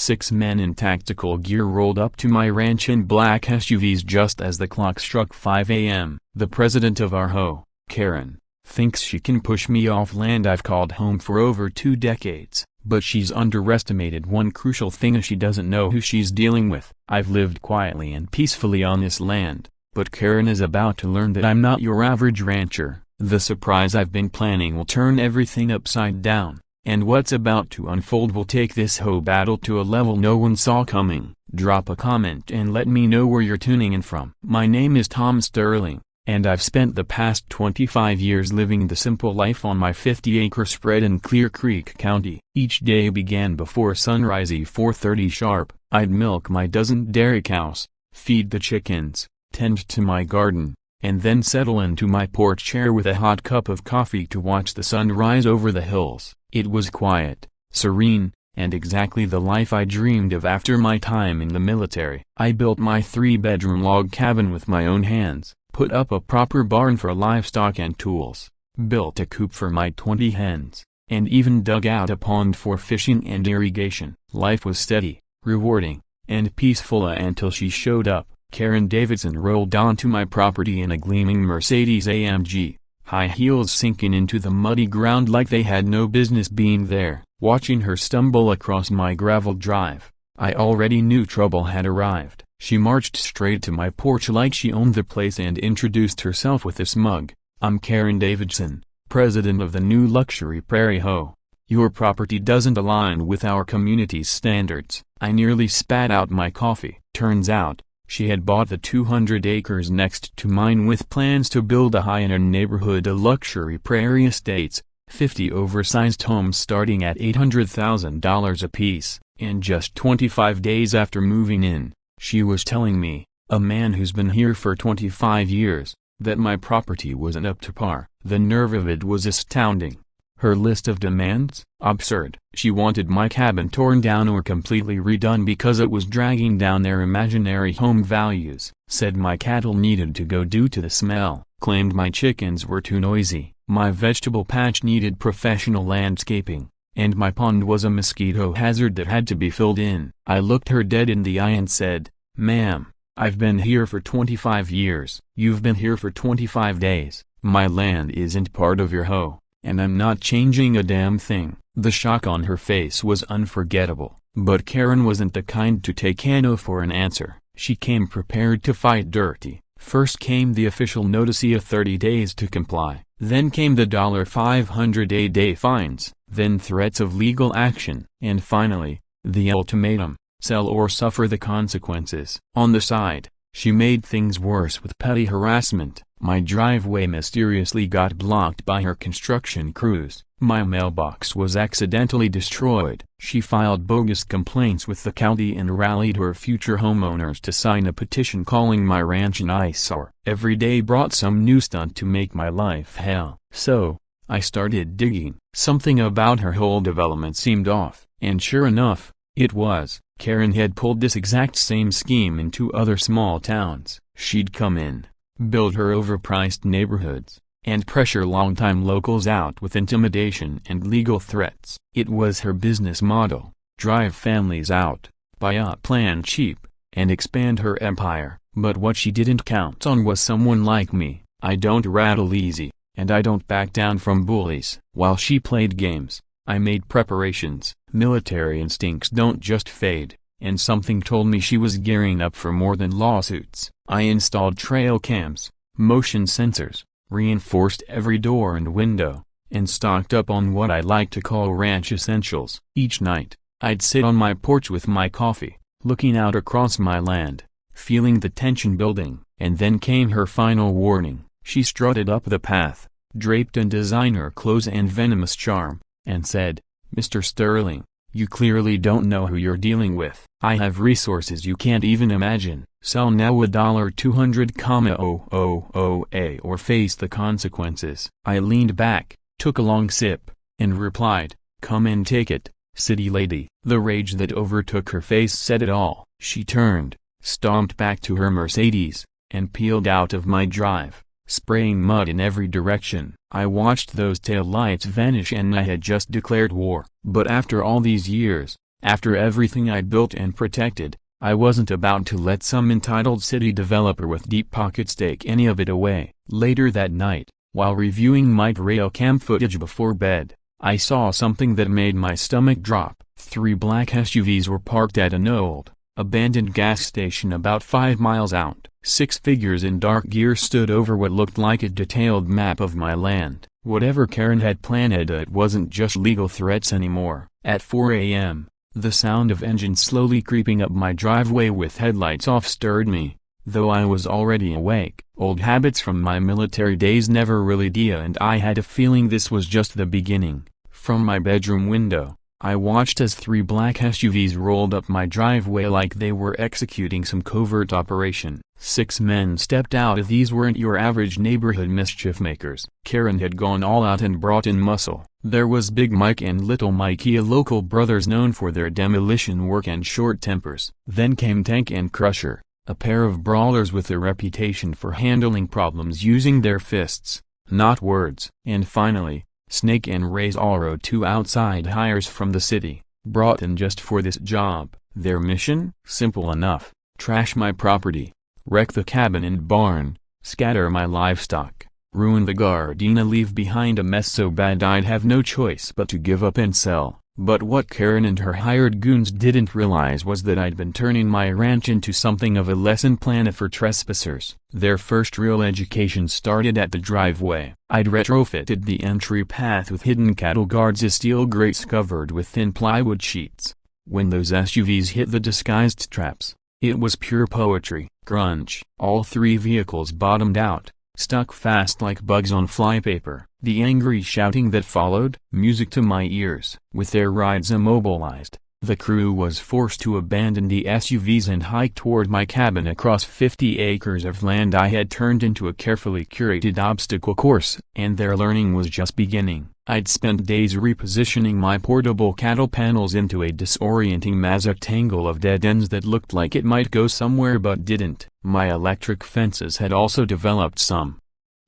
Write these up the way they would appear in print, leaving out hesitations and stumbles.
6 men in tactical gear rolled up to my ranch in black SUVs just as the clock struck 5 a.m. The president of our HOA, Karen, thinks she can push me off land I've called home for over 2 decades, but she's underestimated one crucial thing: she doesn't know who she's dealing with. I've lived quietly and peacefully on this land, but Karen is about to learn that I'm not your average rancher. The surprise I've been planning will turn everything upside down, and what's about to unfold will take this HOA battle to a level no one saw coming. Drop a comment and let me know where you're tuning in from. My name is Tom Sterling, and I've spent the past 25 years living the simple life on my 50-acre spread in Clear Creek County. Each day began before sunrise. 4:30 sharp, I'd milk my dozen dairy cows, feed the chickens, tend to my garden, and then settle into my porch chair with a hot cup of coffee to watch the sun rise over the hills. It was quiet, serene, and exactly the life I dreamed of after my time in the military. I built my 3-bedroom log cabin with my own hands, put up a proper barn for livestock and tools, built a coop for my 20 hens, and even dug out a pond for fishing and irrigation. Life was steady, rewarding, and peaceful until she showed up. Karen Davidson rolled onto my property in a gleaming Mercedes-AMG, high heels sinking into the muddy ground like they had no business being there. Watching her stumble across my gravel drive, I already knew trouble had arrived. She marched straight to my porch like she owned the place and introduced herself with a smug, "I'm Karen Davidson, president of the new luxury Prairie HOA. Your property doesn't align with our community's standards." I nearly spat out my coffee. Turns out, she had bought the 200 acres next to mine with plans to build a high-end neighborhood of luxury prairie estates, 50 oversized homes starting at $800,000 apiece. And just 25 days after moving in, she was telling me, a man who's been here for 25 years, that my property wasn't up to par. The nerve of it was astounding. Her list of demands? Absurd. She wanted my cabin torn down or completely redone because it was dragging down their imaginary home values. Said my cattle needed to go due to the smell. Claimed my chickens were too noisy. My vegetable patch needed professional landscaping. And my pond was a mosquito hazard that had to be filled in. I looked her dead in the eye and said, "Ma'am, I've been here for 25 years. You've been here for 25 days. My land isn't part of your HOA. And I'm not changing a damn thing." The shock on her face was unforgettable, but Karen wasn't the kind to take no for an answer. She came prepared to fight dirty. First came the official notice of 30 days to comply, then came the $500 a day fines, then threats of legal action, and finally, the ultimatum, sell or suffer the consequences. On the side, she made things worse with petty harassment. My driveway mysteriously got blocked by her construction crews. My mailbox was accidentally destroyed. She filed bogus complaints with the county and rallied her future homeowners to sign a petition calling my ranch an eyesore. Every day brought some new stunt to make my life hell. So, I started digging. Something about her whole development seemed off, and sure enough, it was. Karen had pulled this exact same scheme into other small towns. She'd come in, build her overpriced neighborhoods, and pressure longtime locals out with intimidation and legal threats. It was her business model: drive families out, buy up land cheap, and expand her empire. But what she didn't count on was someone like me. I don't rattle easy, and I don't back down from bullies. While she played games, I made preparations. Military instincts don't just fade, and something told me she was gearing up for more than lawsuits. I installed trail cams, motion sensors, reinforced every door and window, and stocked up on what I like to call ranch essentials. Each night, I'd sit on my porch with my coffee, looking out across my land, feeling the tension building. And then came her final warning. She strutted up the path, draped in designer clothes and venomous charm, and said, "Mr. Sterling, you clearly don't know who you're dealing with. I have resources you can't even imagine. Sell now $200,000 or face the consequences." I leaned back, took a long sip, and replied, "Come and take it, city lady." The rage that overtook her face said it all. She turned, stomped back to her Mercedes, and peeled out of my drive, spraying mud in every direction. I watched those tail lights vanish and I had just declared war. But after all these years, After everything I'd built and protected, I wasn't about to let some entitled city developer with deep pockets take any of it away. Later that night, while reviewing my trail cam footage before bed, I saw something that made my stomach drop. 3 black SUVs were parked at an old, abandoned gas station about 5 miles out. 6 figures in dark gear stood over what looked like a detailed map of my land. Whatever Karen had planned, it wasn't just legal threats anymore. At 4 a.m., the sound of engines slowly creeping up my driveway with headlights off stirred me, though I was already awake. Old habits from my military days never really died, and I had a feeling this was just the beginning. From my bedroom window, I watched as 3 black SUVs rolled up my driveway like they were executing some covert operation. 6 men stepped out. These weren't your average neighborhood mischief makers. Karen had gone all out and brought in muscle. There was Big Mike and Little Mikey, local brothers known for their demolition work and short tempers. Then came Tank and Crusher, a pair of brawlers with a reputation for handling problems using their fists, not words. And finally, Snake and Razor, 2 outside hires from the city, brought in just for this job. Their mission? Simple enough: trash my property, wreck the cabin and barn, scatter my livestock, ruin the garden, leave behind a mess so bad I'd have no choice but to give up and sell. But what Karen and her hired goons didn't realize was that I'd been turning my ranch into something of a lesson plan for trespassers. Their first real education started at the driveway. I'd retrofitted the entry path with hidden cattle guards as steel grates covered with thin plywood sheets. When those SUVs hit the disguised traps, it was pure poetry. Crunch. All 3 vehicles bottomed out, stuck fast like bugs on flypaper. The angry shouting that followed, music to my ears. With their rides immobilized, the crew was forced to abandon the SUVs and hike toward my cabin across 50 acres of land I had turned into a carefully curated obstacle course. And their learning was just beginning. I'd spent days repositioning my portable cattle panels into a disorienting mazak tangle of dead ends that looked like it might go somewhere but didn't. My electric fences had also developed some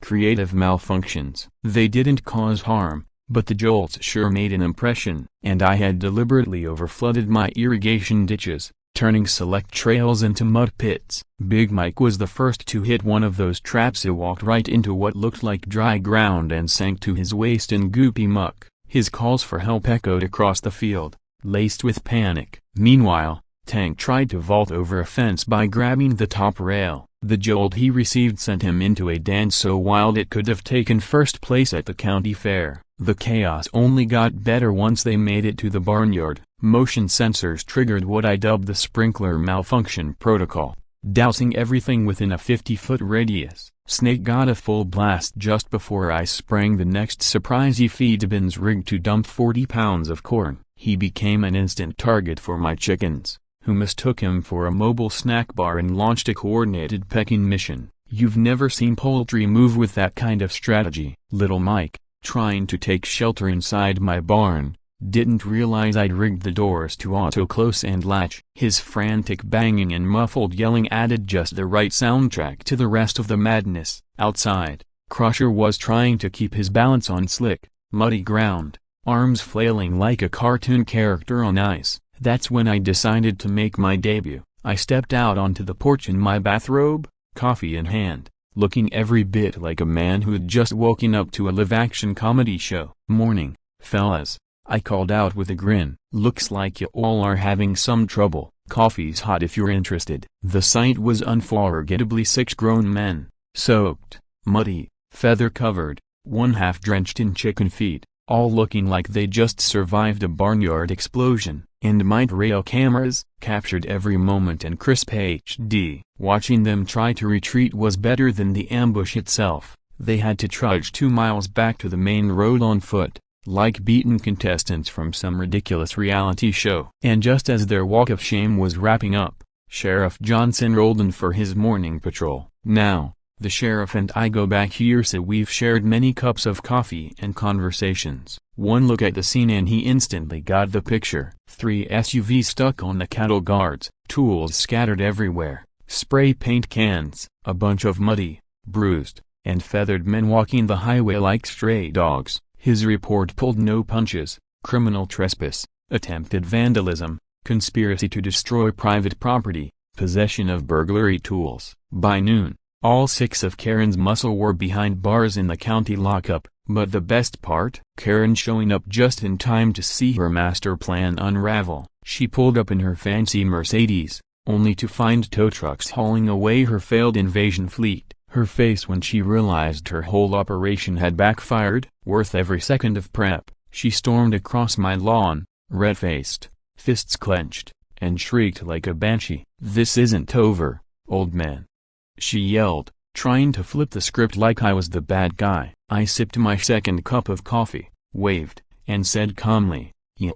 creative malfunctions. They didn't cause harm, but the jolts sure made an impression. And I had deliberately overflooded my irrigation ditches, turning select trails into mud pits. Big Mike was the first to hit one of those traps. He walked right into what looked like dry ground and sank to his waist in goopy muck. His calls for help echoed across the field, laced with panic. Meanwhile, Tank tried to vault over a fence by grabbing the top rail. The jolt he received sent him into a dance so wild it could have taken first place at the county fair. The chaos only got better once they made it to the barnyard. Motion sensors triggered what I dubbed the sprinkler malfunction protocol, dousing everything within a 50-foot radius. Snake got a full blast just before I sprang the next surprise. He feed bins rigged to dump 40 pounds of corn. He became an instant target for my chickens, who mistook him for a mobile snack bar and launched a coordinated pecking mission. You've never seen poultry move with that kind of strategy. Little Mike, trying to take shelter inside my barn, didn't realize I'd rigged the doors to auto-close and latch. His frantic banging and muffled yelling added just the right soundtrack to the rest of the madness. Outside, Crusher was trying to keep his balance on slick, muddy ground, arms flailing like a cartoon character on ice. That's when I decided to make my debut. I stepped out onto the porch in my bathrobe, coffee in hand, looking every bit like a man who'd just woken up to a live-action comedy show. "Morning, fellas," I called out with a grin. "Looks like you all are having some trouble. Coffee's hot if you're interested." The sight was unforgettably 6 grown men, soaked, muddy, feather-covered, one half drenched in chicken feed, all looking like they just survived a barnyard explosion. And my trail cameras captured every moment in crisp HD. Watching them try to retreat was better than the ambush itself. They had to trudge 2 miles back to the main road on foot, like beaten contestants from some ridiculous reality show. And just as their walk of shame was wrapping up, Sheriff Johnson rolled in for his morning patrol. Now, the sheriff and I go back years, so we've shared many cups of coffee and conversations. One look at the scene and he instantly got the picture. 3 SUVs stuck on the cattle guards, tools scattered everywhere, spray paint cans, a bunch of muddy, bruised, and feathered men walking the highway like stray dogs. His report pulled no punches: criminal trespass, attempted vandalism, conspiracy to destroy private property, possession of burglary tools. By noon, all 6 of Karen's muscle were behind bars in the county lockup, but the best part? Karen showing up just in time to see her master plan unravel. She pulled up in her fancy Mercedes, only to find tow trucks hauling away her failed invasion fleet. Her face when she realized her whole operation had backfired, worth every second of prep. She stormed across my lawn, red-faced, fists clenched, and shrieked like a banshee. "This isn't over, old man," she yelled, trying to flip the script like I was the bad guy. I sipped my second cup of coffee, waved, and said calmly,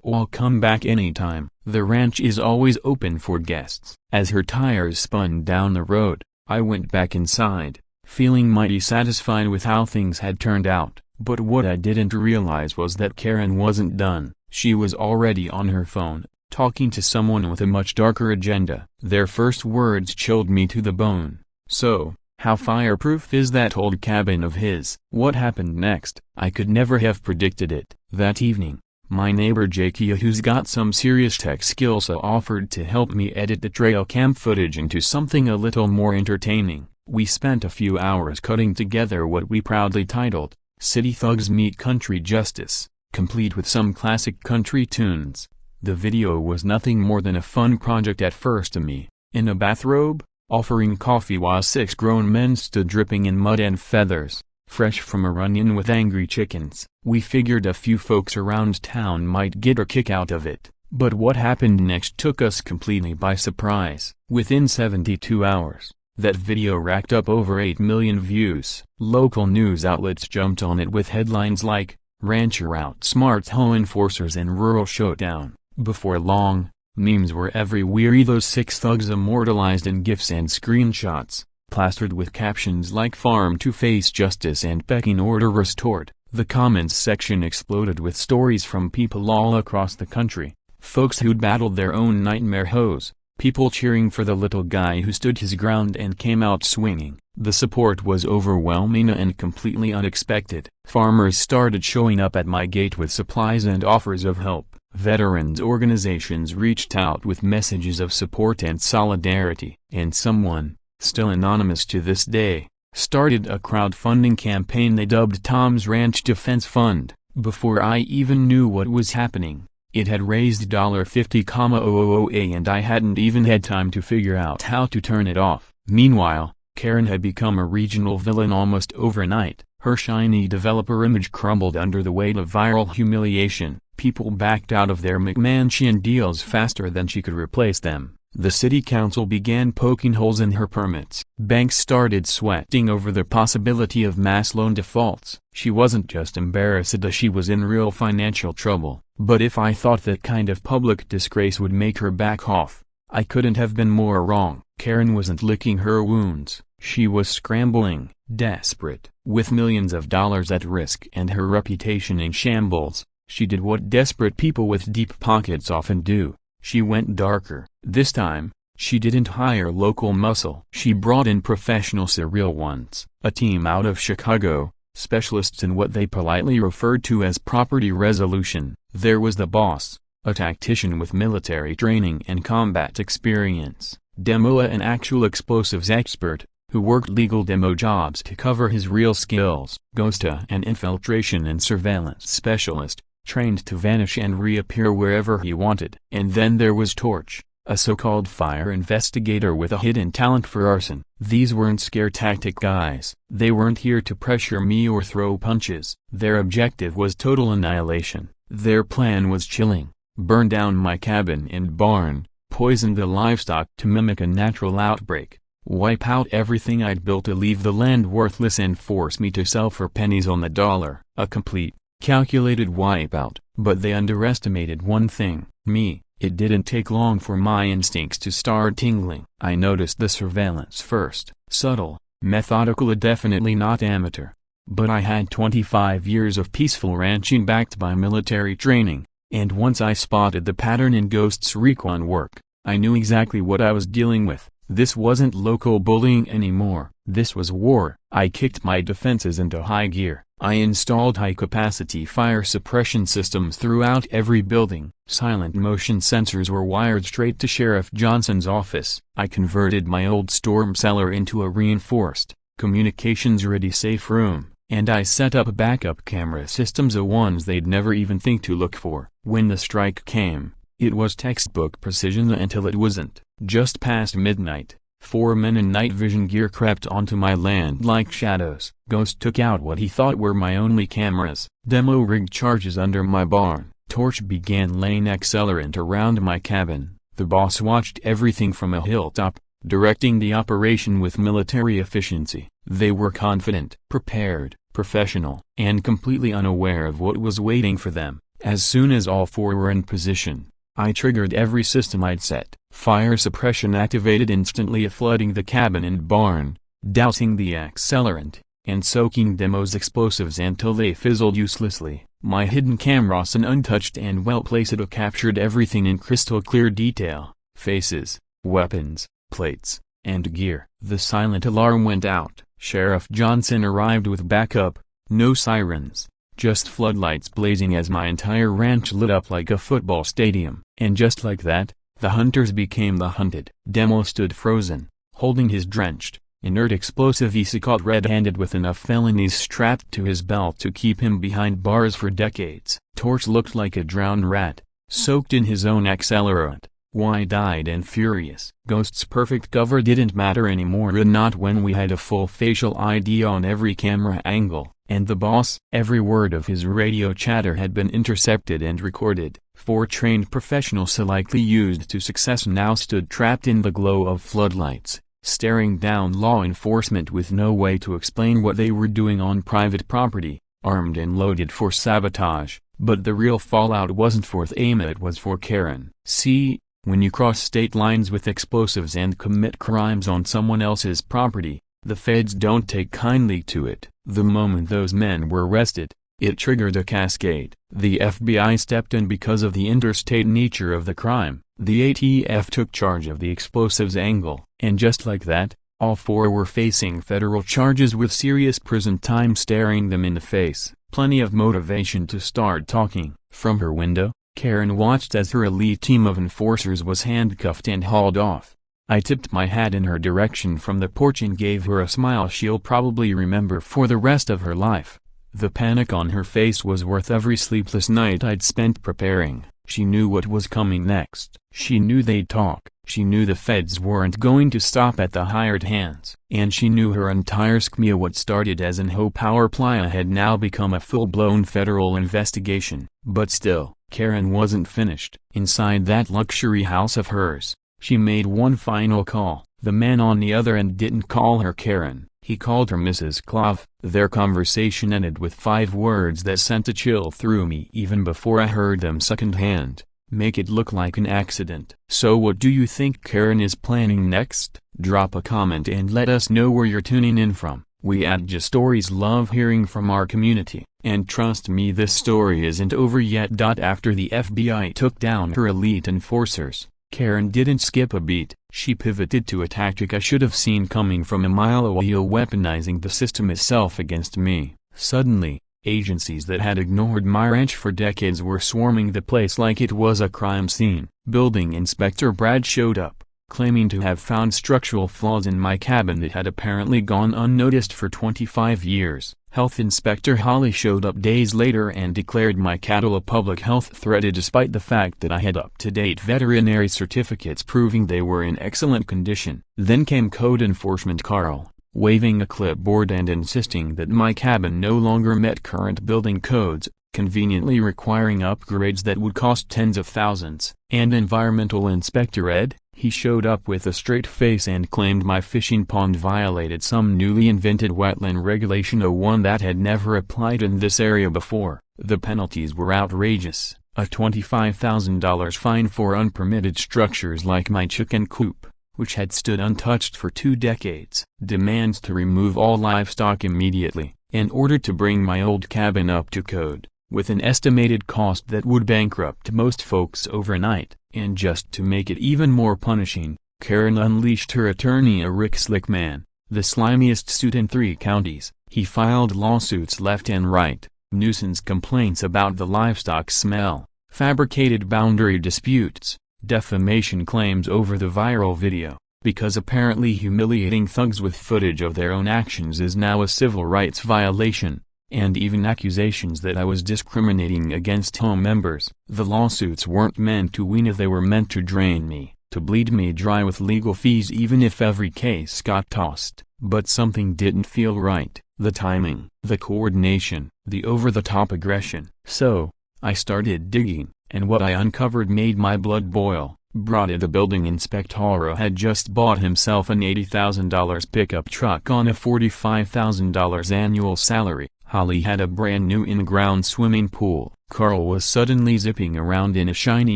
"I'll come back anytime. The ranch is always open for guests." As her tires spun down the road, I went back inside, feeling mighty satisfied with how things had turned out. But what I didn't realize was that Karen wasn't done. She was already on her phone, talking to someone with a much darker agenda. Their first words chilled me to the bone. "So, how fireproof is that old cabin of his?" What happened next? I could never have predicted it. That evening, my neighbor Jakia, who's got some serious tech skills, offered to help me edit the trail cam footage into something a little more entertaining. We spent a few hours cutting together what we proudly titled, "City Thugs Meet Country Justice," complete with some classic country tunes. The video was nothing more than a fun project at first to me. In a bathrobe, offering coffee while 6 grown men stood dripping in mud and feathers, fresh from a run-in with angry chickens. We figured a few folks around town might get a kick out of it. But what happened next took us completely by surprise. Within 72 hours, that video racked up over 8 million views. Local news outlets jumped on it with headlines like, "Rancher outsmarts HOA enforcers in rural showdown." Before long, memes were everywhere, those 6 thugs immortalized in GIFs and screenshots, plastered with captions like "Farm to face justice" and "Pecking order restored." The comments section exploded with stories from people all across the country, folks who'd battled their own nightmare HOAs, people cheering for the little guy who stood his ground and came out swinging. The support was overwhelming and completely unexpected. Farmers started showing up at my gate with supplies and offers of help. Veterans organizations reached out with messages of support and solidarity. And someone, still anonymous to this day, started a crowdfunding campaign they dubbed Tom's Ranch Defense Fund. Before I even knew what was happening, it had raised $50,000 and I hadn't even had time to figure out how to turn it off. Meanwhile, Karen had become a regional villain almost overnight. Her shiny developer image crumbled under the weight of viral humiliation. People backed out of their McMansion deals faster than she could replace them. The city council began poking holes in her permits. Banks started sweating over the possibility of mass loan defaults. She wasn't just embarrassed, she was in real financial trouble. But if I thought that kind of public disgrace would make her back off, I couldn't have been more wrong. Karen wasn't licking her wounds. She was scrambling, desperate. With millions of dollars at risk and her reputation in shambles, she did what desperate people with deep pockets often do. She went darker. This time, she didn't hire local muscle. She brought in professional serial ones, a team out of Chicago, specialists in what they politely referred to as property resolution. There was the boss, a tactician with military training and combat experience. Demoa, an actual explosives expert, who worked legal demo jobs to cover his real skills. Ghosta, an infiltration and surveillance specialist, trained to vanish and reappear wherever he wanted. And then there was Torch, a so-called fire investigator with a hidden talent for arson. These weren't scare tactic guys. They weren't here to pressure me or throw punches. Their objective was total annihilation. Their plan was chilling: burn down my cabin and barn, poison the livestock to mimic a natural outbreak, wipe out everything I'd built to leave the land worthless and force me to sell for pennies on the dollar. A complete, calculated wipeout. But they underestimated one thing: me. It didn't take long for my instincts to start tingling. I noticed the surveillance first. Subtle, methodical, definitely not amateur. But I had 25 years of peaceful ranching backed by military training, and once I spotted the pattern in Ghost's recon work, I knew exactly what I was dealing with. This wasn't local bullying anymore, this was war. I kicked my defenses into high gear. I installed high-capacity fire suppression systems throughout every building. Silent motion sensors were wired straight to Sheriff Johnson's office. I converted my old storm cellar into a reinforced, communications-ready safe room, and I set up backup camera systems, the ones they'd never even think to look for. When the strike came, it was textbook precision until it wasn't. Just past midnight, 4 men in night vision gear crept onto my land like shadows. Ghost took out what he thought were my only cameras. Demo rigged charges under my barn. Torch began laying accelerant around my cabin. The boss watched everything from a hilltop, directing the operation with military efficiency. They were confident, prepared, professional, and completely unaware of what was waiting for them. As soon as all 4 were in position, I triggered every system I'd set. Fire suppression activated instantly, flooding the cabin and barn, dousing the accelerant, and soaking Demo's explosives until they fizzled uselessly. My hidden cameras, untouched and well-placed, captured everything in crystal clear detail: faces, weapons, plates, and gear. The silent alarm went out. Sheriff Johnson arrived with backup. No sirens, just floodlights blazing as my entire ranch lit up like a football stadium. And just like that, the hunters became the hunted. Demo stood frozen, holding his drenched, inert explosive. He caught red-handed with enough felonies strapped to his belt to keep him behind bars for decades. Torch looked like a drowned rat, soaked in his own accelerant, wide-eyed and furious. Ghost's perfect cover didn't matter anymore, not when we had a full facial ID on every camera angle. And the boss? Every word of his radio chatter had been intercepted and recorded. 4 trained professionals, likely used to success, now stood trapped in the glow of floodlights, staring down law enforcement with no way to explain what they were doing on private property, armed and loaded for sabotage. But the real fallout wasn't for Thema, it was for Karen. See, when you cross state lines with explosives and commit crimes on someone else's property, the feds don't take kindly to it. The moment those men were arrested, it triggered a cascade. The FBI stepped in because of the interstate nature of the crime. The ATF took charge of the explosives angle, and just like that, all 4 were facing federal charges with serious prison time staring them in the face. Plenty of motivation to start talking. From her window, Karen watched as her elite team of enforcers was handcuffed and hauled off. I tipped my hat in her direction from the porch and gave her a smile she'll probably remember for the rest of her life. The panic on her face was worth every sleepless night I'd spent preparing. She knew what was coming next. She knew they'd talk. She knew the feds weren't going to stop at the hired hands. And she knew her entire scheme, what started as an HOA power plant, had now become a full-blown federal investigation. But still, Karen wasn't finished. Inside that luxury house of hers, she made one final call. The man on the other end didn't call her Karen, he called her Mrs. Clove. Their conversation ended with 5 words that sent a chill through me even before I heard them secondhand: make it look like an accident. So what do you think Karen is planning next? Drop a comment and let us know where you're tuning in from. We at Just Stories love hearing from our community. And trust me, this story isn't over yet. After the FBI took down her elite enforcers, Karen didn't skip a beat. She pivoted to a tactic I should have seen coming from a mile away: weaponizing the system itself against me. Suddenly, agencies that had ignored my ranch for decades were swarming the place like it was a crime scene. Building Inspector Brad showed up, claiming to have found structural flaws in my cabin that had apparently gone unnoticed for 25 years. Health Inspector Holly showed up days later and declared my cattle a public health threat, despite the fact that I had up-to-date veterinary certificates proving they were in excellent condition. Then came Code Enforcement Carl, waving a clipboard and insisting that my cabin no longer met current building codes, conveniently requiring upgrades that would cost tens of thousands. And Environmental Inspector Ed, he showed up with a straight face and claimed my fishing pond violated some newly invented wetland regulation, one that had never applied in this area before. The penalties were outrageous: a $25,000 fine for unpermitted structures like my chicken coop, which had stood untouched for 2 decades, demands to remove all livestock immediately, in order to bring my old cabin up to code, with an estimated cost that would bankrupt most folks overnight. And just to make it even more punishing, Karen unleashed her attorney, a Rick Slickman, the slimiest suit in 3 counties. He filed lawsuits left and right, nuisance complaints about the livestock smell, fabricated boundary disputes, defamation claims over the viral video, because apparently humiliating thugs with footage of their own actions is now a civil rights violation, and even accusations that I was discriminating against HOA members. The lawsuits weren't meant to win, they were meant to drain me, to bleed me dry with legal fees even if every case got tossed. But something didn't feel right, the timing, the coordination, the over-the-top aggression. So, I started digging, and what I uncovered made my blood boil. Brada, the building inspector, had just bought himself an $80,000 pickup truck on a $45,000 annual salary. Holly had a brand new in-ground swimming pool. Carl was suddenly zipping around in a shiny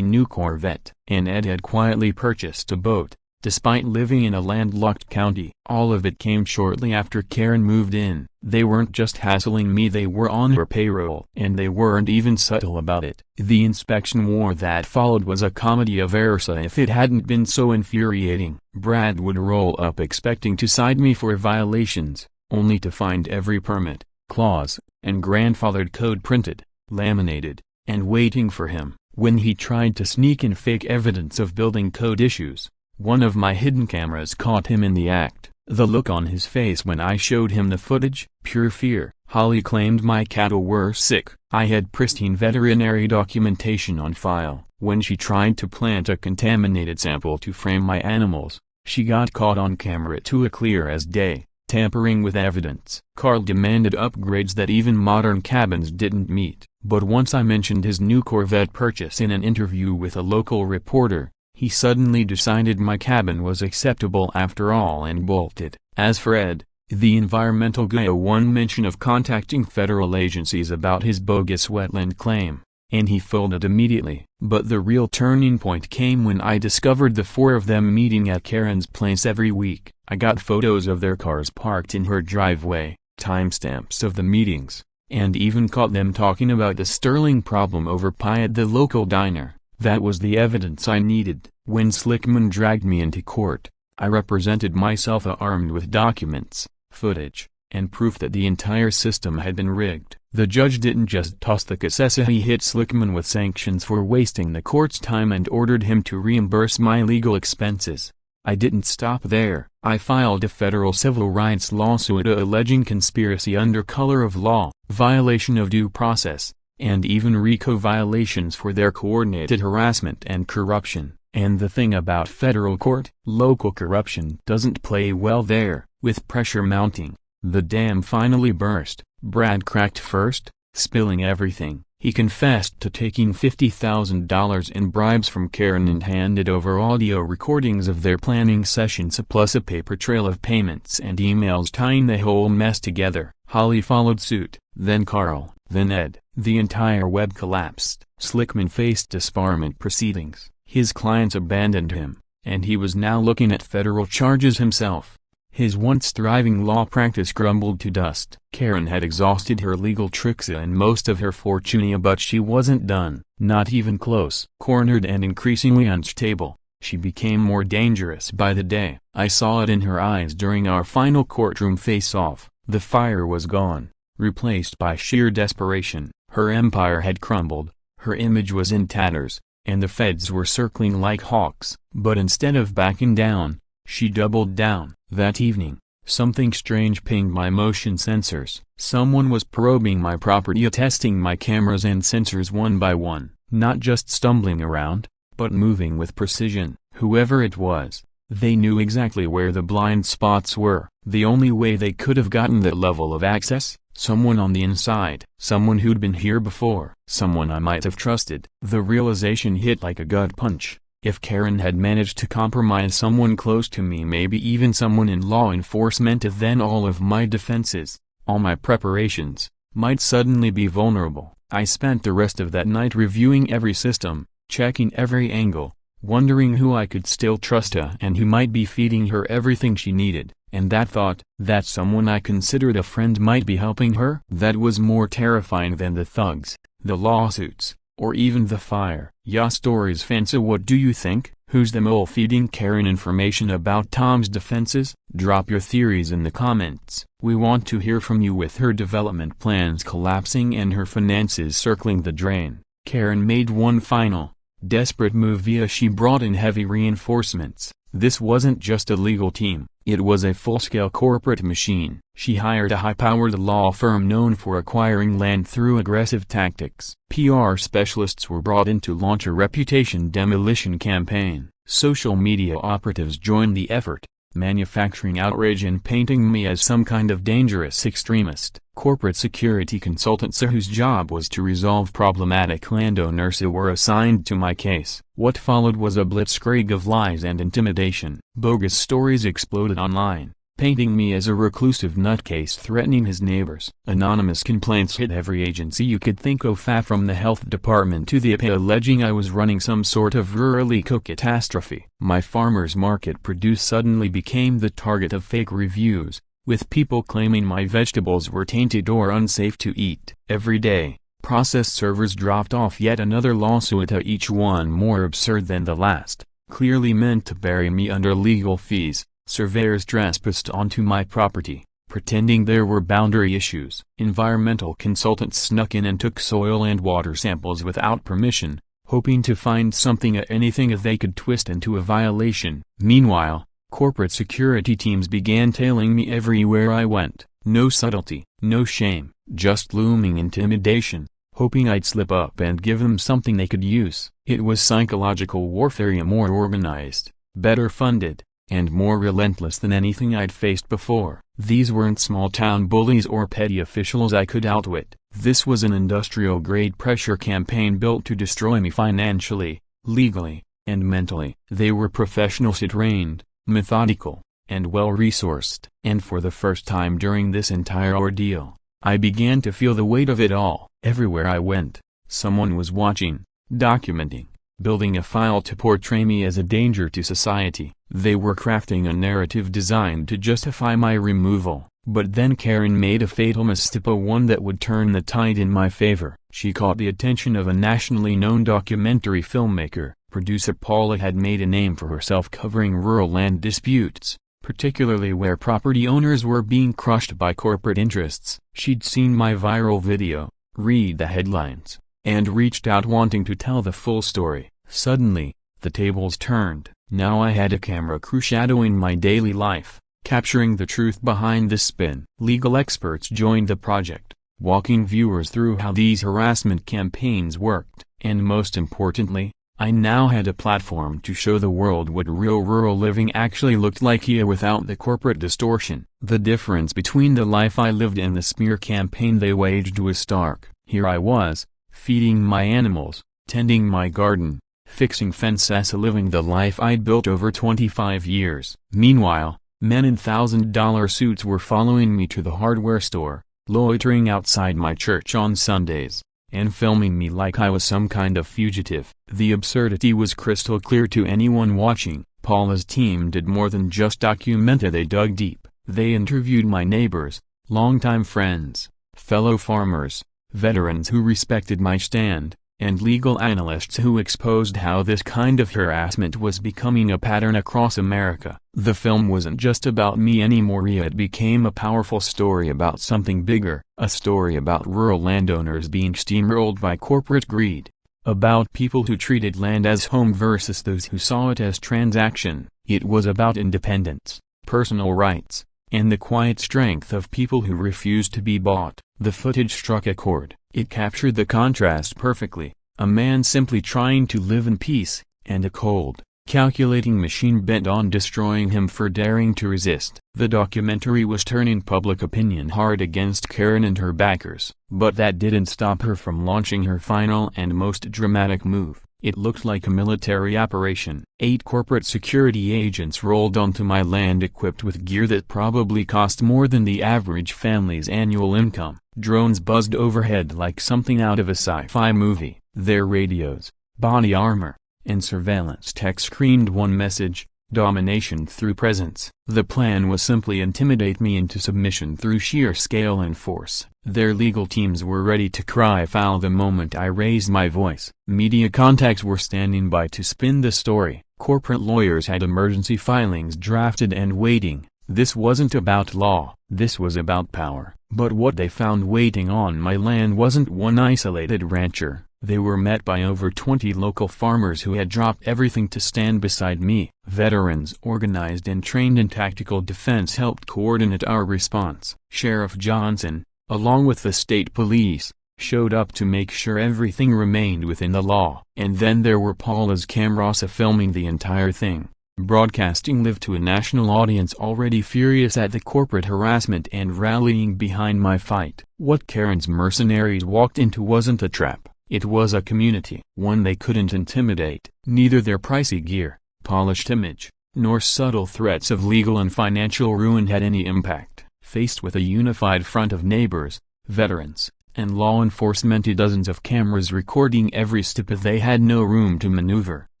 new Corvette. And Ed had quietly purchased a boat, despite living in a landlocked county. All of it came shortly after Karen moved in. They weren't just hassling me, they were on her payroll. And they weren't even subtle about it. The inspection war that followed was a comedy of errors. If it hadn't been so infuriating, Brad would roll up expecting to cite me for violations, only to find every permit, clause, and grandfathered code printed, laminated, and waiting for him. When he tried to sneak in fake evidence of building code issues, one of my hidden cameras caught him in the act. The look on his face when I showed him the footage, pure fear. Holly claimed my cattle were sick. I had pristine veterinary documentation on file. When she tried to plant a contaminated sample to frame my animals, she got caught on camera too clear as day, tampering with evidence. Carl demanded upgrades that even modern cabins didn't meet. But once I mentioned his new Corvette purchase in an interview with a local reporter, he suddenly decided my cabin was acceptable after all and bolted. As for Ed, the environmental guy, one mention of contacting federal agencies about his bogus wetland claim, and he folded immediately. But the real turning point came when I discovered the 4 of them meeting at Karen's place every week. I got photos of their cars parked in her driveway, timestamps of the meetings, and even caught them talking about the Sterling problem over pie at the local diner. That was the evidence I needed. When Slickman dragged me into court, I represented myself armed with documents, footage, and proof that the entire system had been rigged. The judge didn't just toss the case, he hit Slickman with sanctions for wasting the court's time and ordered him to reimburse my legal expenses. I didn't stop there. I filed a federal civil rights lawsuit alleging conspiracy under color of law, violation of due process, and even RICO violations for their coordinated harassment and corruption. And the thing about federal court, local corruption doesn't play well there. With pressure mounting, the dam finally burst. Brad cracked first, spilling everything. He confessed to taking $50,000 in bribes from Karen and handed over audio recordings of their planning sessions plus a paper trail of payments and emails tying the whole mess together. Holly followed suit, then Carl, then Ed. The entire web collapsed. Slickman faced disbarment proceedings. His clients abandoned him, and he was now looking at federal charges himself. His once thriving law practice crumbled to dust. Karen had exhausted her legal tricks and most of her fortune, but she wasn't done. Not even close. Cornered and increasingly unstable, she became more dangerous by the day. I saw it in her eyes during our final courtroom face-off. The fire was gone, replaced by sheer desperation. Her empire had crumbled, her image was in tatters, and the feds were circling like hawks. But instead of backing down, she doubled down. That evening, something strange pinged my motion sensors. Someone was probing my property, testing my cameras and sensors one by one, not just stumbling around, but moving with precision. Whoever it was, they knew exactly where the blind spots were. The only way they could have gotten that level of access, someone on the inside, someone who'd been here before, someone I might have trusted. The realization hit like a gut punch. If Karen had managed to compromise someone close to me, maybe even someone in law enforcement, then all of my defenses, all my preparations, might suddenly be vulnerable. I spent the rest of that night reviewing every system, checking every angle, wondering who I could still trust and who might be feeding her everything she needed. And that thought, that someone I considered a friend might be helping her, that was more terrifying than the thugs, the lawsuits, or even the fire. Ya stories fancy, what do you think? Who's the mole feeding Karen information about Tom's defenses? Drop your theories in the comments. We want to hear from you. With her development plans collapsing and her finances circling the drain, Karen made one final, desperate move via she brought in heavy reinforcements. This wasn't just a legal team, it was a full-scale corporate machine. She hired a high-powered law firm known for acquiring land through aggressive tactics. PR specialists were brought in to launch a reputation demolition campaign. Social media operatives joined the effort, manufacturing outrage and painting me as some kind of dangerous extremist. Corporate security consultants whose job was to resolve problematic landowners were assigned to my case. What followed was a blitzkrieg of lies and intimidation. Bogus stories exploded online, painting me as a reclusive nutcase threatening his neighbors. Anonymous complaints hit every agency you could think of, from the health department to the HOA, alleging I was running some sort of rural eco-catastrophe. My farmer's market produce suddenly became the target of fake reviews, with people claiming my vegetables were tainted or unsafe to eat. Every day, processed servers dropped off yet another lawsuit, each one more absurd than the last, clearly meant to bury me under legal fees. Surveyors trespassed onto my property, pretending there were boundary issues. Environmental consultants snuck in and took soil and water samples without permission, hoping to find something or anything they could twist into a violation. Meanwhile, corporate security teams began tailing me everywhere I went. No subtlety, no shame, just looming intimidation, hoping I'd slip up and give them something they could use. It was psychological warfare, more organized, better funded, and more relentless than anything I'd faced before. These weren't small-town bullies or petty officials I could outwit. This was an industrial-grade pressure campaign built to destroy me financially, legally, and mentally. They were professionals, trained, methodical, and well-resourced. And for the first time during this entire ordeal, I began to feel the weight of it all. Everywhere I went, someone was watching, documenting, building a file to portray me as a danger to society. They were crafting a narrative designed to justify my removal. But then Karen made a fatal misstep, one that would turn the tide in my favor. She caught the attention of a nationally known documentary filmmaker. Producer Paula had made a name for herself covering rural land disputes, particularly where property owners were being crushed by corporate interests. She'd seen my viral video, read the headlines, and reached out wanting to tell the full story. Suddenly, the tables turned. Now I had a camera crew shadowing my daily life, capturing the truth behind this spin. Legal experts joined the project, walking viewers through how these harassment campaigns worked. And most importantly, I now had a platform to show the world what real rural living actually looked like here without the corporate distortion. The difference between the life I lived and the smear campaign they waged was stark. Here I was, feeding my animals, tending my garden, fixing fences, living the life I'd built over 25 years. Meanwhile, men in $1,000 suits were following me to the hardware store, loitering outside my church on Sundays, and filming me like I was some kind of fugitive. The absurdity was crystal clear to anyone watching. Paula's team did more than just document it. They dug deep. They interviewed my neighbors, longtime friends, fellow farmers, veterans who respected my stand, and legal analysts who exposed how this kind of harassment was becoming a pattern across America. The film wasn't just about me anymore. It became a powerful story about something bigger, a story about rural landowners being steamrolled by corporate greed, about people who treated land as home versus those who saw it as transaction. It was about independence, personal rights, and the quiet strength of people who refused to be bought. The footage struck a chord. It captured the contrast perfectly. A man simply trying to live in peace, and a cold, calculating machine bent on destroying him for daring to resist. The documentary was turning public opinion hard against Karen and her backers. But that didn't stop her from launching her final and most dramatic move. It looked like a military operation. 8 corporate security agents rolled onto my land equipped with gear that probably cost more than the average family's annual income. Drones buzzed overhead like something out of a sci-fi movie. Their radios, body armor, and surveillance tech screamed one message: domination through presence. The plan was simply intimidate me into submission through sheer scale and force. Their legal teams were ready to cry foul the moment I raised my voice. Media contacts were standing by to spin the story. Corporate lawyers had emergency filings drafted and waiting. This wasn't about law, this was about power. But what they found waiting on my land wasn't one isolated rancher. They were met by over 20 local farmers who had dropped everything to stand beside me. Veterans organized and trained in tactical defense helped coordinate our response. Sheriff Johnson, along with the state police, showed up to make sure everything remained within the law. And then there were Paula's cameras filming the entire thing, broadcasting live to a national audience already furious at the corporate harassment and rallying behind my fight. What Karen's mercenaries walked into wasn't a trap. It was a community, one they couldn't intimidate. Neither their pricey gear, polished image, nor subtle threats of legal and financial ruin had any impact. Faced with a unified front of neighbors, veterans, and law enforcement, dozens of cameras recording every step, they had no room to maneuver.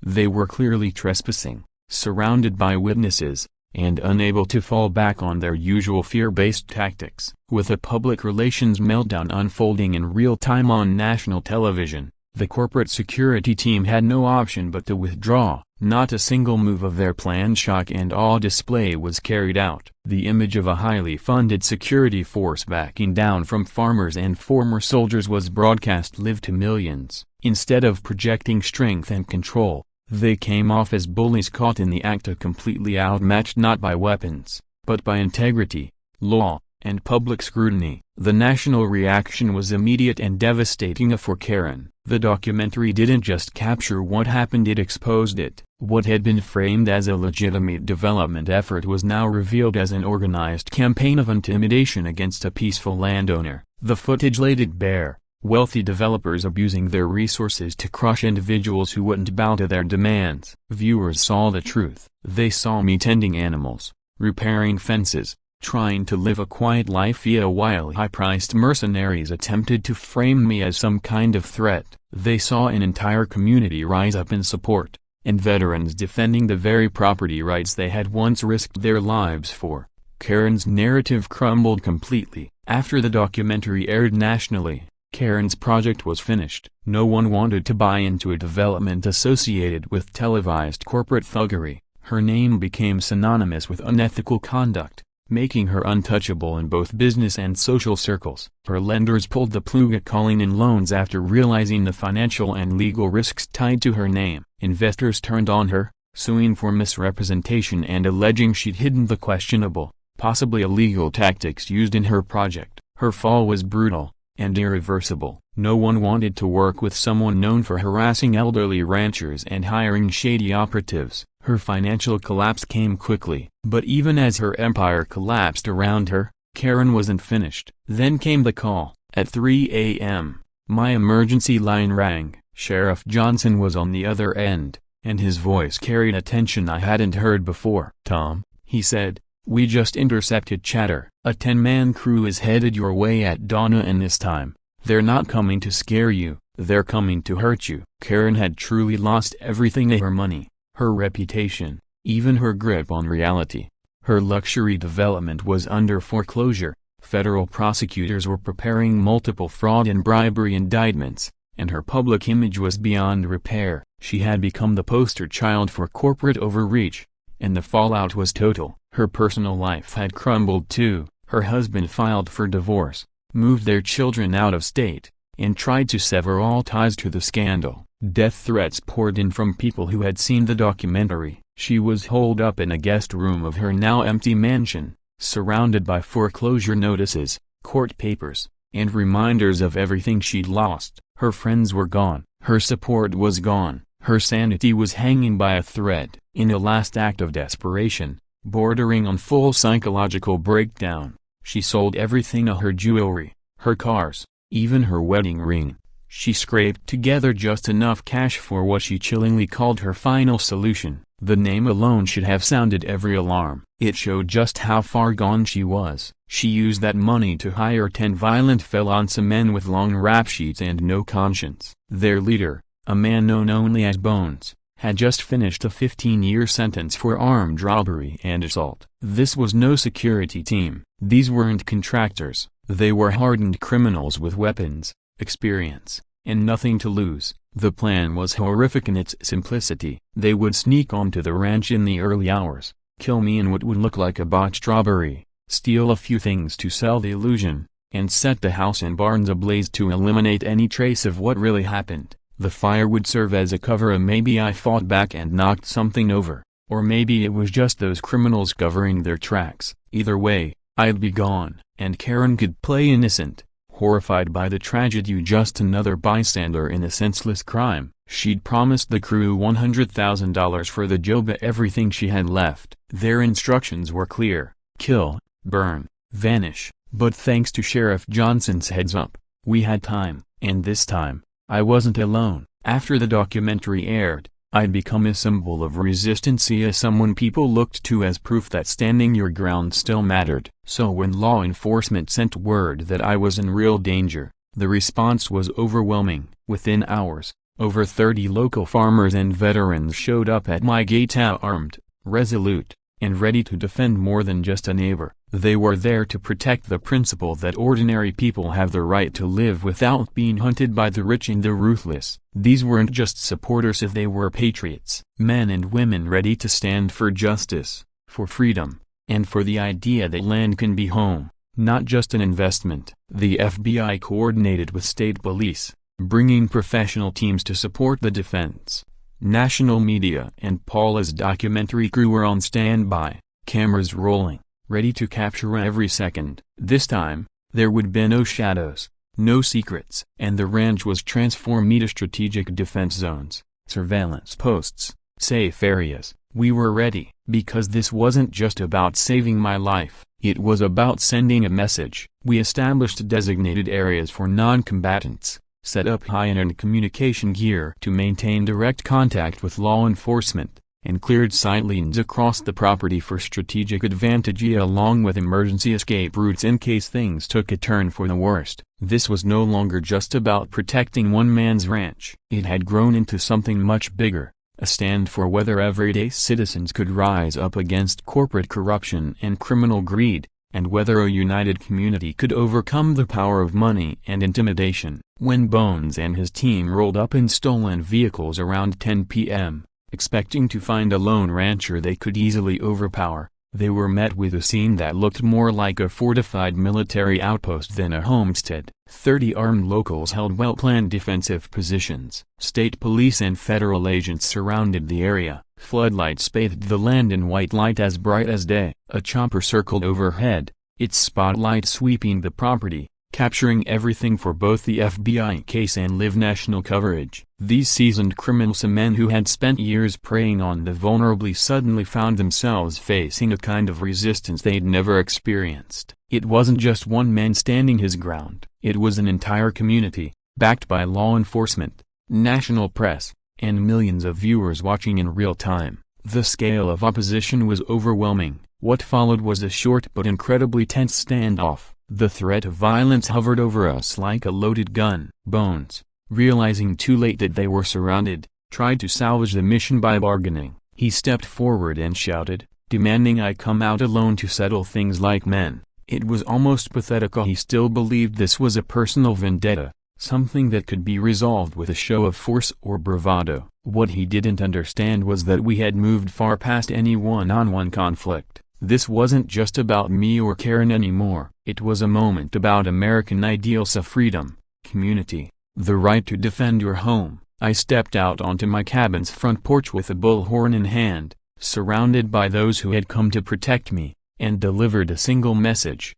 They were clearly trespassing, surrounded by witnesses, and unable to fall back on their usual fear-based tactics. With a public relations meltdown unfolding in real time on national television, the corporate security team had no option but to withdraw. Not a single move of their planned shock and awe display was carried out. The image of a highly funded security force backing down from farmers and former soldiers was broadcast live to millions. Instead of projecting strength and control, they came off as bullies caught in the act, completely outmatched not by weapons, but by integrity, law, and public scrutiny. The national reaction was immediate and devastating for Karen. The documentary didn't just capture what happened, it exposed it. What had been framed as a legitimate development effort was now revealed as an organized campaign of intimidation against a peaceful landowner. The footage laid it bare. Wealthy developers abusing their resources to crush individuals who wouldn't bow to their demands. Viewers saw the truth. They saw me tending animals, repairing fences, trying to live a quiet life while high-priced mercenaries attempted to frame me as some kind of threat. They saw an entire community rise up in support, and veterans defending the very property rights they had once risked their lives for. Karen's narrative crumbled completely. After the documentary aired nationally, Karen's project was finished. No one wanted to buy into a development associated with televised corporate thuggery. Her name became synonymous with unethical conduct, making her untouchable in both business and social circles. Her lenders pulled the plug, calling in loans after realizing the financial and legal risks tied to her name. Investors turned on her, suing for misrepresentation and alleging she'd hidden the questionable, possibly illegal tactics used in her project. Her fall was brutal and irreversible. No one wanted to work with someone known for harassing elderly ranchers and hiring shady operatives. Her financial collapse came quickly. But even as her empire collapsed around her, Karen wasn't finished. Then came the call. At 3 a.m., my emergency line rang. Sheriff Johnson was on the other end, and his voice carried a tension I hadn't heard before. "Tom," he said, "we just intercepted chatter. A 10-man crew is headed your way at dawn, and this time, they're not coming to scare you, they're coming to hurt you." Karen had truly lost everything: her money, her reputation, even her grip on reality. Her luxury development was under foreclosure. Federal prosecutors were preparing multiple fraud and bribery indictments, and her public image was beyond repair. She had become the poster child for corporate overreach, and the fallout was total. Her personal life had crumbled too. Her husband filed for divorce, moved their children out of state, and tried to sever all ties to the scandal. Death threats poured in from people who had seen the documentary. She was holed up in a guest room of her now empty mansion, surrounded by foreclosure notices, court papers, and reminders of everything she'd lost. Her friends were gone, her support was gone, her sanity was hanging by a thread. In a last act of desperation, bordering on full psychological breakdown, she sold everything: her jewelry, her cars, even her wedding ring. She scraped together just enough cash for what she chillingly called her final solution. The name alone should have sounded every alarm. It showed just how far gone she was. She used that money to hire 10 violent felons, men with long rap sheets and no conscience. Their leader, a man known only as Bones, had just finished a 15-year sentence for armed robbery and assault. This was no security team. These weren't contractors. They were hardened criminals with weapons, experience, and nothing to lose. The plan was horrific in its simplicity. They would sneak onto the ranch in the early hours, kill me in what would look like a botched robbery, steal a few things to sell the illusion, and set the house and barns ablaze to eliminate any trace of what really happened. The fire would serve as a cover, and maybe I fought back and knocked something over, or maybe it was just those criminals covering their tracks. Either way, I'd be gone, and Karen could play innocent, horrified by the tragedy, just another bystander in a senseless crime. She'd promised the crew $100,000 for the job, everything she had left. Their instructions were clear: kill, burn, vanish. But thanks to Sheriff Johnson's heads up, we had time, and this time, I wasn't alone. After the documentary aired, I'd become a symbol of resistance, as someone people looked to as proof that standing your ground still mattered. So when law enforcement sent word that I was in real danger, the response was overwhelming. Within hours, over 30 local farmers and veterans showed up at my gate, armed, resolute, and ready to defend more than just a neighbor. They were there to protect the principle that ordinary people have the right to live without being hunted by the rich and the ruthless. These weren't just supporters, they were patriots, men and women ready to stand for justice, for freedom, and for the idea that land can be home, not just an investment. The FBI coordinated with state police, bringing professional teams to support the defense. National media and Paula's documentary crew were on standby, cameras rolling, ready to capture every second. This time, there would be no shadows, no secrets, and the ranch was transformed into strategic defense zones, surveillance posts, safe areas. We were ready, because this wasn't just about saving my life, it was about sending a message. We established designated areas for non-combatants, set up high-end communication gear to maintain direct contact with law enforcement, and cleared sight lanes across the property for strategic advantage, along with emergency escape routes in case things took a turn for the worst. This was no longer just about protecting one man's ranch. It had grown into something much bigger, a stand for whether everyday citizens could rise up against corporate corruption and criminal greed, and whether a united community could overcome the power of money and intimidation. When Bones and his team rolled up in stolen vehicles around 10 p.m., expecting to find a lone rancher they could easily overpower, they were met with a scene that looked more like a fortified military outpost than a homestead. 30 armed locals held well-planned defensive positions. State police and federal agents surrounded the area. Floodlights bathed the land in white light as bright as day. A chopper circled overhead, its spotlight sweeping the property, capturing everything for both the FBI case and live national coverage. These seasoned criminals, men who had spent years preying on the vulnerable, suddenly found themselves facing a kind of resistance they'd never experienced. It wasn't just one man standing his ground. It was an entire community, backed by law enforcement, national press, and millions of viewers watching in real time. The scale of opposition was overwhelming. What followed was a short but incredibly tense standoff. The threat of violence hovered over us like a loaded gun. Bones, realizing too late that they were surrounded, tried to salvage the mission by bargaining. He stepped forward and shouted, demanding I come out alone to settle things like men. It was almost pathetic. He still believed this was a personal vendetta, something that could be resolved with a show of force or bravado. What he didn't understand was that we had moved far past any one-on-one conflict. This wasn't just about me or Karen anymore. It was a moment about American ideals of freedom, community, the right to defend your home. I stepped out onto my cabin's front porch with a bullhorn in hand, surrounded by those who had come to protect me, and delivered a single message.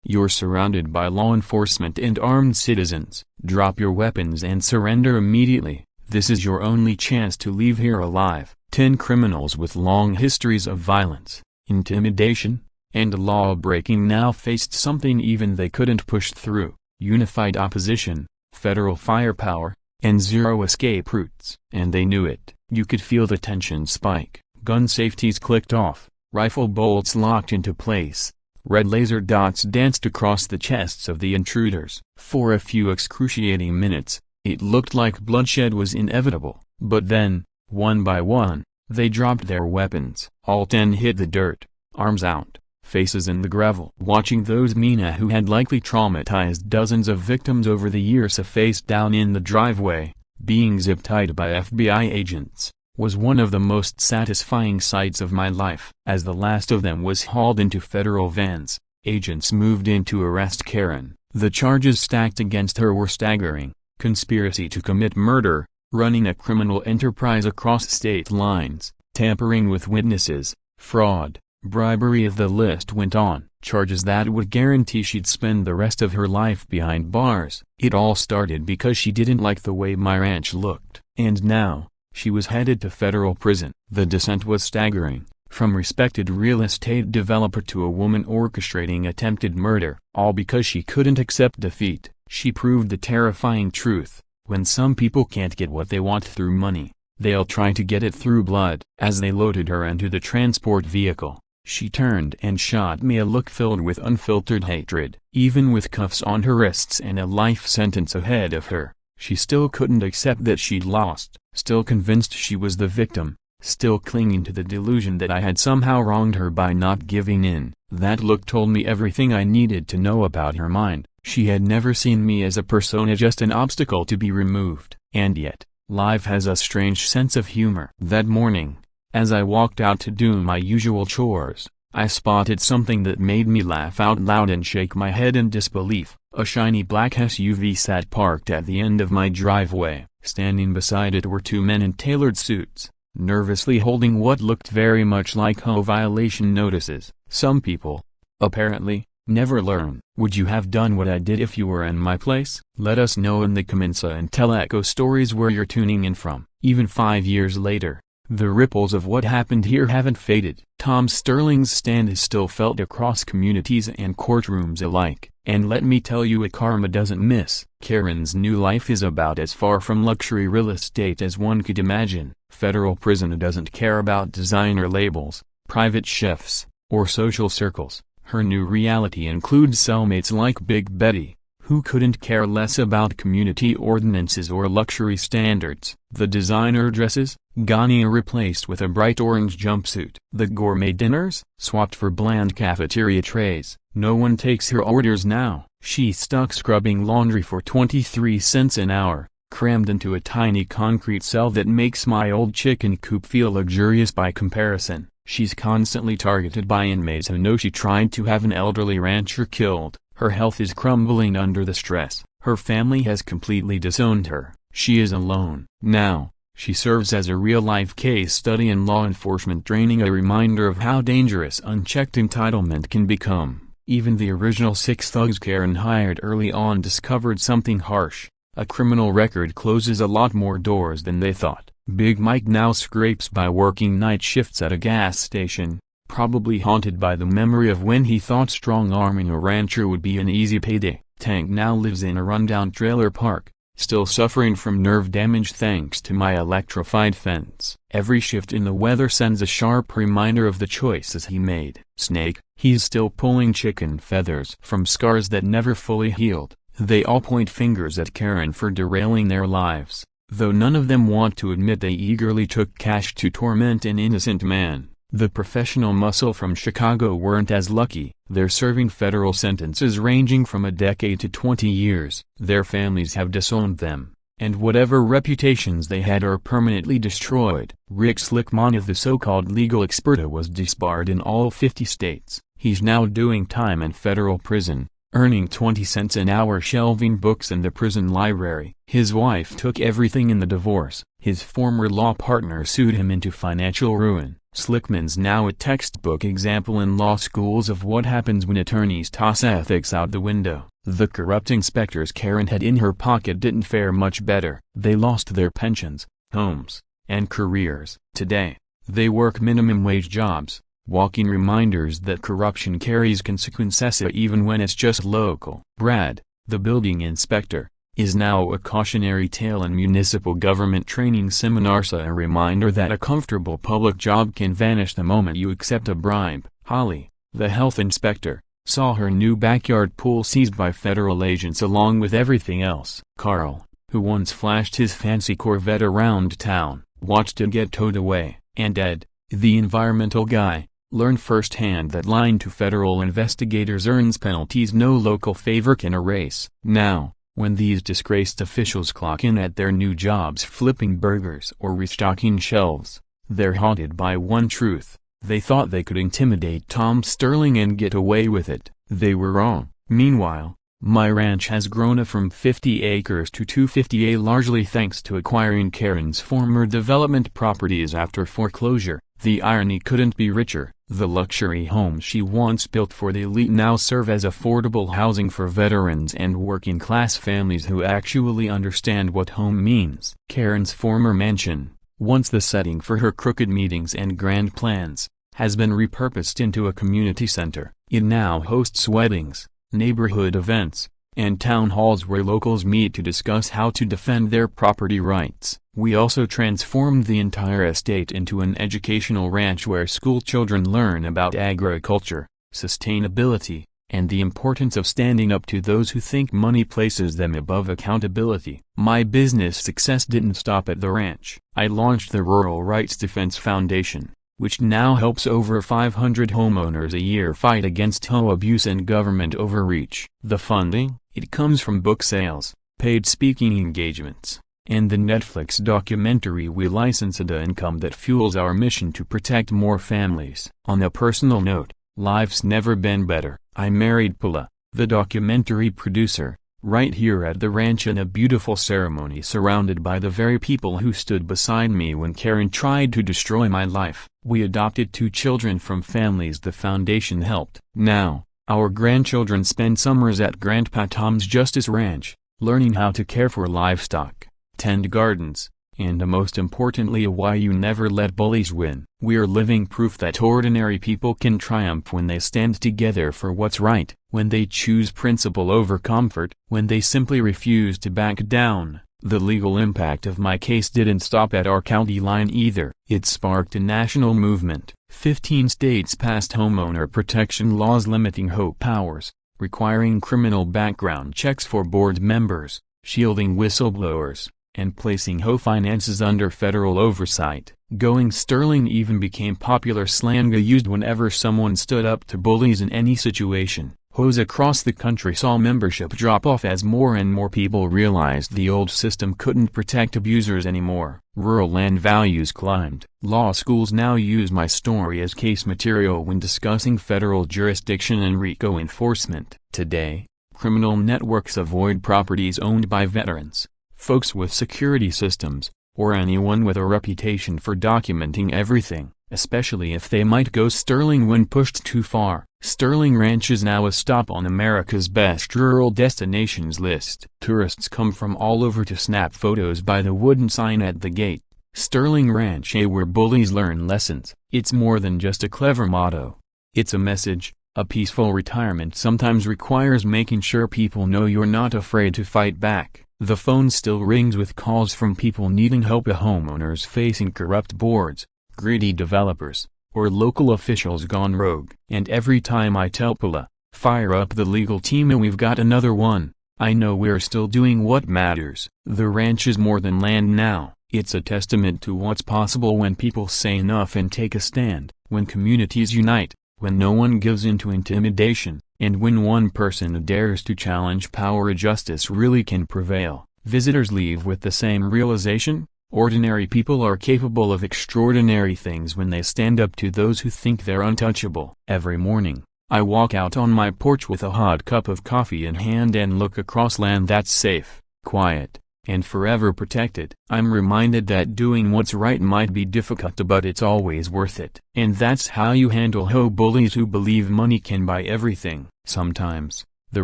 You're surrounded by law enforcement and armed citizens. Drop your weapons and surrender immediately. This is your only chance to leave here alive. 10 criminals with long histories of violence, intimidation, and law-breaking now faced something even they couldn't push through: unified opposition, federal firepower, and zero escape routes. And they knew it. You could feel the tension spike. Gun safeties clicked off, rifle bolts locked into place, red laser dots danced across the chests of the intruders. For a few excruciating minutes, it looked like bloodshed was inevitable. But then, One by one, they dropped their weapons. All 10 hit the dirt, arms out, faces in the gravel. Watching those Mina who had likely traumatized dozens of victims over the years face down in the driveway, being zip-tied by FBI agents, was one of the most satisfying sights of my life. As the last of them was hauled into federal vans, agents moved in to arrest Karen. The charges stacked against her were staggering: conspiracy to commit murder, running a criminal enterprise across state lines, tampering with witnesses, fraud, bribery. The list went on. Charges that would guarantee she'd spend the rest of her life behind bars. It all started because she didn't like the way my ranch looked. And now, she was headed to federal prison. The descent was staggering, from respected real estate developer to a woman orchestrating attempted murder, all because she couldn't accept defeat. She proved the terrifying truth: when some people can't get what they want through money, they'll try to get it through blood. As they loaded her into the transport vehicle, she turned and shot me a look filled with unfiltered hatred. Even with cuffs on her wrists and a life sentence ahead of her, she still couldn't accept that she'd lost, still convinced she was the victim, still clinging to the delusion that I had somehow wronged her by not giving in. That look told me everything I needed to know about her mind. She had never seen me as a persona, just an obstacle to be removed. And yet, life has a strange sense of humor. That morning, as I walked out to do my usual chores, I spotted something that made me laugh out loud and shake my head in disbelief. A shiny black SUV sat parked at the end of my driveway. Standing beside it were 2 men in tailored suits, nervously holding what looked very much like HOA violation notices. Some people, apparently, never learn. Would you have done what I did if you were in my place? Let us know in the comments and tell Echo Stories where you're tuning in from. Even 5 years later, the ripples of what happened here haven't faded. Tom Sterling's stand is still felt across communities and courtrooms alike. And let me tell you, a karma doesn't miss. Karen's new life is about as far from luxury real estate as one could imagine. Federal prison doesn't care about designer labels, private chefs, or social circles. Her new reality includes cellmates like Big Betty, who couldn't care less about community ordinances or luxury standards. The designer dresses, Ghania replaced with a bright orange jumpsuit. The gourmet dinners, swapped for bland cafeteria trays. No one takes her orders now. She's stuck scrubbing laundry for 23 cents an hour, crammed into a tiny concrete cell that makes my old chicken coop feel luxurious by comparison. She's constantly targeted by inmates who know she tried to have an elderly rancher killed. Her health is crumbling under the stress. Her family has completely disowned her. She is alone. Now, she serves as a real-life case study in law enforcement training, a reminder of how dangerous unchecked entitlement can become. Even the original 6 thugs Karen hired early on discovered something harsh. A criminal record closes a lot more doors than they thought. Big Mike now scrapes by working night shifts at a gas station, probably haunted by the memory of when he thought strong-arming a rancher would be an easy payday. Tank now lives in a rundown trailer park, still suffering from nerve damage thanks to my electrified fence. Every shift in the weather sends a sharp reminder of the choices he made. Snake, he's still pulling chicken feathers from scars that never fully healed. They all point fingers at Karen for derailing their lives, though none of them want to admit they eagerly took cash to torment an innocent man. The professional muscle from Chicago weren't as lucky. They're serving federal sentences ranging from a decade to 20 years. Their families have disowned them, and whatever reputations they had are permanently destroyed. Rick Slickmon, the so-called legal expert, was disbarred in all 50 states. He's now doing time in federal prison, earning 20 cents an hour shelving books in the prison library. His wife took everything in the divorce. His former law partner sued him into financial ruin. Slickman's now a textbook example in law schools of what happens when attorneys toss ethics out the window. The corrupt inspectors Karen had in her pocket didn't fare much better. They lost their pensions, homes, and careers. Today, they work minimum wage jobs, walking reminders that corruption carries consequences even when it's just local. Brad, the building inspector, is now a cautionary tale in municipal government training seminars, a reminder that a comfortable public job can vanish the moment you accept a bribe. Holly, the health inspector, saw her new backyard pool seized by federal agents along with everything else. Carl, who once flashed his fancy Corvette around town, watched it get towed away, and Ed, the environmental guy, learned firsthand that lying to federal investigators earns penalties no local favor can erase. Now, when these disgraced officials clock in at their new jobs flipping burgers or restocking shelves, they're haunted by one truth: they thought they could intimidate Tom Sterling and get away with it. They were wrong. Meanwhile, my ranch has grown from 50 acres to 250 largely thanks to acquiring Karen's former development properties after foreclosure. The irony couldn't be richer. The luxury homes she once built for the elite now serve as affordable housing for veterans and working-class families who actually understand what home means. Karen's former mansion, once the setting for her crooked meetings and grand plans, has been repurposed into a community center. It now hosts weddings, neighborhood events, and town halls where locals meet to discuss how to defend their property rights. We also transformed the entire estate into an educational ranch where school children learn about agriculture, sustainability, and the importance of standing up to those who think money places them above accountability. My business success didn't stop at the ranch. I launched the Rural Rights Defense Foundation, which now helps over 500 homeowners a year fight against HOA abuse and government overreach. The funding, it comes from book sales, paid speaking engagements, and the Netflix documentary we license, the income that fuels our mission to protect more families. On a personal note, life's never been better. I married Paula, the documentary producer, right here at the ranch in a beautiful ceremony surrounded by the very people who stood beside me when Karen tried to destroy my life. We adopted 2 children from families the foundation helped. Now, our grandchildren spend summers at Grandpa Tom's Justice Ranch, learning how to care for livestock, tend gardens, and most importantly why you never let bullies win. We're living proof that ordinary people can triumph when they stand together for what's right, when they choose principle over comfort, when they simply refuse to back down. The legal impact of my case didn't stop at our county line either. It sparked a national movement. 15 states passed homeowner protection laws limiting HOA powers, requiring criminal background checks for board members, shielding whistleblowers, and placing HOA finances under federal oversight. Going Sterling even became popular slang used whenever someone stood up to bullies in any situation. HOAs across the country saw membership drop off as more and more people realized the old system couldn't protect abusers anymore. Rural land values climbed. Law schools now use my story as case material when discussing federal jurisdiction and RICO enforcement. Today, criminal networks avoid properties owned by veterans, folks with security systems, or anyone with a reputation for documenting everything, especially if they might go Sterling when pushed too far. Sterling Ranch is now a stop on America's best rural destinations list. Tourists come from all over to snap photos by the wooden sign at the gate. Sterling Ranch, where bullies learn lessons. It's more than just a clever motto. It's a message. A peaceful retirement sometimes requires making sure people know you're not afraid to fight back. The phone still rings with calls from people needing help, homeowners facing corrupt boards, greedy developers, or local officials gone rogue. And every time I tell Paula, fire up the legal team and we've got another one, I know we're still doing what matters. The ranch is more than land now. It's a testament to what's possible when people say enough and take a stand, when communities unite, when no one gives in to intimidation, and when one person dares to challenge power. Justice really can prevail. Visitors leave with the same realization: ordinary people are capable of extraordinary things when they stand up to those who think they're untouchable. Every morning, I walk out on my porch with a hot cup of coffee in hand and look across land that's safe, quiet, and forever protected. I'm reminded that doing what's right might be difficult, but it's always worth it. And that's how you handle HOA bullies who believe money can buy everything. Sometimes, the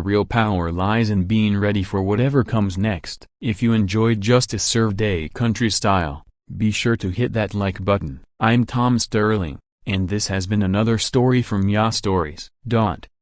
real power lies in being ready for whatever comes next. If you enjoyed Justice Served a Country Style, be sure to hit that like button. I'm Tom Sterling, and this has been another story from Ya Stories.